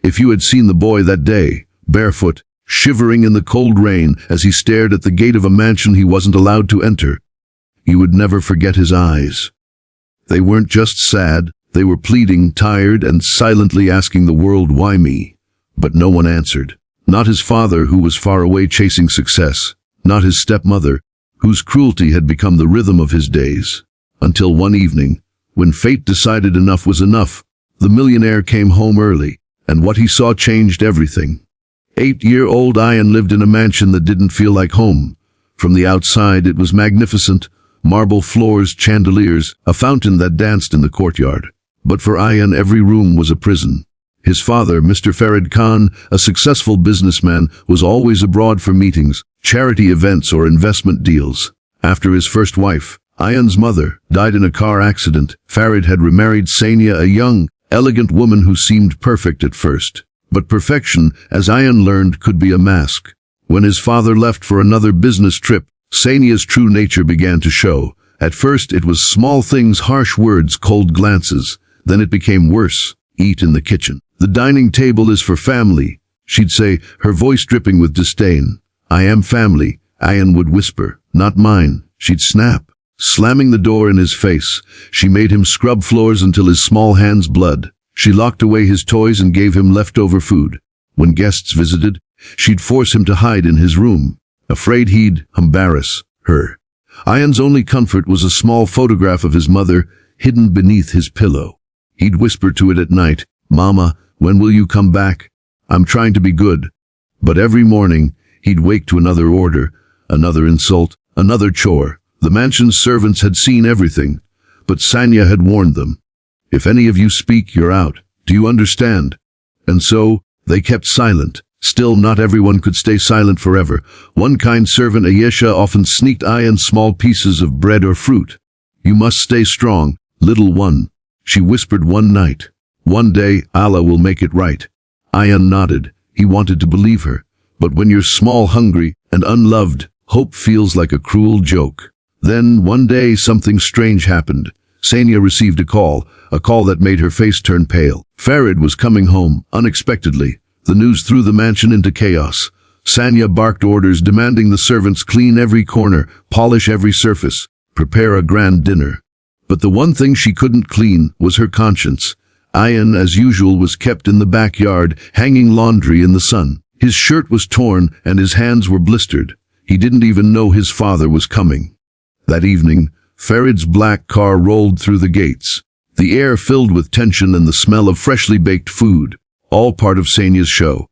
If you had seen the boy that day, barefoot, shivering in the cold rain as he stared at the gate of a mansion he wasn't allowed to enter, you would never forget his eyes. They weren't just sad, they were pleading, tired, and silently asking the world, why me? But no one answered. Not his father, who was far away chasing success. Not his stepmother, whose cruelty had become the rhythm of his days. Until one evening, when fate decided enough was enough, the millionaire came home early, and what he saw changed everything. 8-year-old Ian lived in a mansion that didn't feel like home. From the outside it was magnificent, marble floors, chandeliers, a fountain that danced in the courtyard. But for Ian every room was a prison. His father, Mr. Farid Khan, a successful businessman, was always abroad for meetings, charity events or investment deals. After his first wife, Ian's mother, died in a car accident, Farid had remarried Sania, a young, elegant woman who seemed perfect at first. But perfection, as Ian learned, could be a mask. When his father left for another business trip, Sania's true nature began to show. At first it was small things, harsh words, cold glances. Then it became worse. Eat in the kitchen. The dining table is for family, she'd say, her voice dripping with disdain. I am family, Ian would whisper. Not mine, she'd snap. Slamming the door in his face, she made him scrub floors until his small hands bled. She locked away his toys and gave him leftover food. When guests visited, she'd force him to hide in his room, afraid he'd embarrass her. Ian's only comfort was a small photograph of his mother hidden beneath his pillow. He'd whisper to it at night, Mama, when will you come back? I'm trying to be good. But every morning, he'd wake to another order, another insult, another chore. The mansion's servants had seen everything, but Sania had warned them. If any of you speak, you're out. Do you understand? And so, they kept silent. Still, not everyone could stay silent forever. One kind servant, Ayesha, often sneaked Ian small pieces of bread or fruit. You must stay strong, little one, she whispered one night. One day, Allah will make it right. Ian nodded. He wanted to believe her. But when you're small, hungry, and unloved, hope feels like a cruel joke. Then, one day, something strange happened. Sania received a call that made her face turn pale. Farid was coming home, unexpectedly. The news threw the mansion into chaos. Sania barked orders demanding the servants clean every corner, polish every surface, prepare a grand dinner. But the one thing she couldn't clean was her conscience. Ian, as usual, was kept in the backyard, hanging laundry in the sun. His shirt was torn and his hands were blistered. He didn't even know his father was coming. That evening, Farid's black car rolled through the gates. The air filled with tension and the smell of freshly baked food, all part of Sania's show.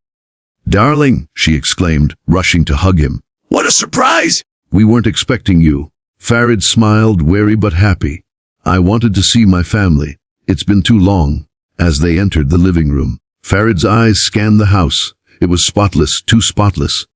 Darling, she exclaimed, rushing to hug him. What a surprise! We weren't expecting you. Farid smiled, wary but happy. I wanted to see my family. It's been too long. As they entered the living room, Farid's eyes scanned the house. It was spotless, too spotless.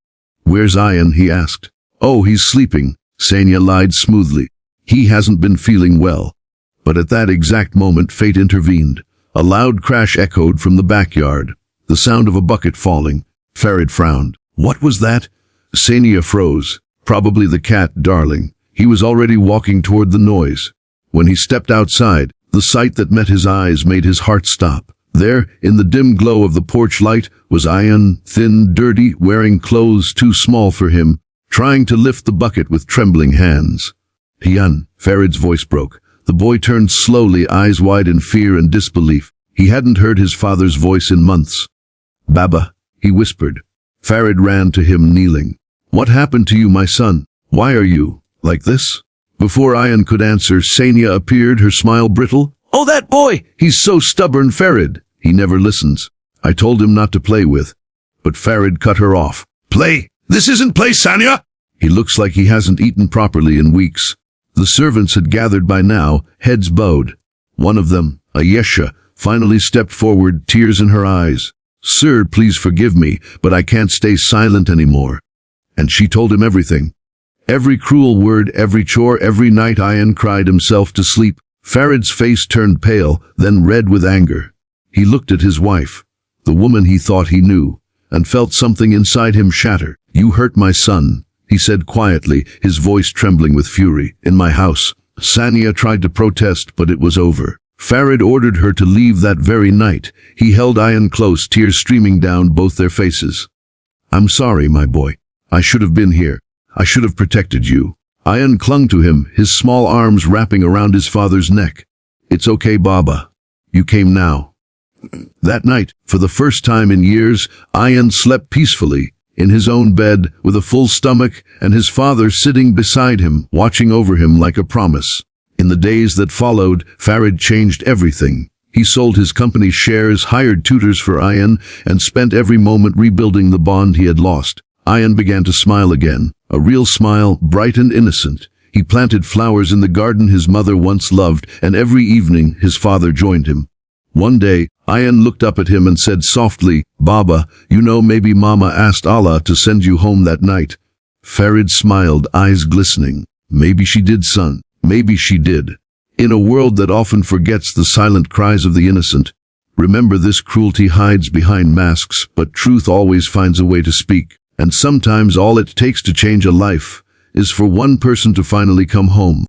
Where's Ian? He asked. Oh, he's sleeping, Sania lied smoothly. He hasn't been feeling well. But at that exact moment, fate intervened. A loud crash echoed from the backyard. The sound of a bucket falling. Farid frowned. What was that? Sania froze. Probably the cat, darling. He was already walking toward the noise. When he stepped outside, the sight that met his eyes made his heart stop. There, in the dim glow of the porch light, was Ian, thin, dirty, wearing clothes too small for him, trying to lift the bucket with trembling hands. Ian, Farid's voice broke. The boy turned slowly, eyes wide in fear and disbelief. He hadn't heard his father's voice in months. Baba, he whispered. Farid ran to him, kneeling. What happened to you, my son? Why are you like this? Before Ian could answer, Sania appeared, her smile brittle. Oh, that boy! He's so stubborn, Farid. He never listens. I told him not to play with. But Farid cut her off. Play? This isn't play, Sania! He looks like he hasn't eaten properly in weeks. The servants had gathered by now, heads bowed. One of them, Ayesha, finally stepped forward, tears in her eyes. Sir, please forgive me, but I can't stay silent anymore. And she told him everything. Every cruel word, every chore, every night Ian cried himself to sleep. Farid's face turned pale, then red with anger. He looked at his wife, the woman he thought he knew, and felt something inside him shatter. You hurt my son, he said quietly, his voice trembling with fury. In my house. Sania tried to protest, but it was over. Farid ordered her to leave that very night. He held Ayan close, tears streaming down both their faces. "I'm sorry, my boy. I should have been here. I should have protected you." Ayan clung to him, his small arms wrapping around his father's neck. "It's okay, Baba. You came now." That night, for the first time in years, Ayan slept peacefully, in his own bed, with a full stomach, and his father sitting beside him, watching over him like a promise. In the days that followed, Farid changed everything. He sold his company's shares, hired tutors for Ayan, and spent every moment rebuilding the bond he had lost. Ayan began to smile again, a real smile, bright and innocent. He planted flowers in the garden his mother once loved, and every evening his father joined him. One day, Ayan looked up at him and said softly, "Baba, you know maybe Mama asked Allah to send you home that night." Farid smiled, eyes glistening. "Maybe she did, son. Maybe she did." In a world that often forgets the silent cries of the innocent, remember this: cruelty hides behind masks, but truth always finds a way to speak. And sometimes all it takes to change a life is for one person to finally come home.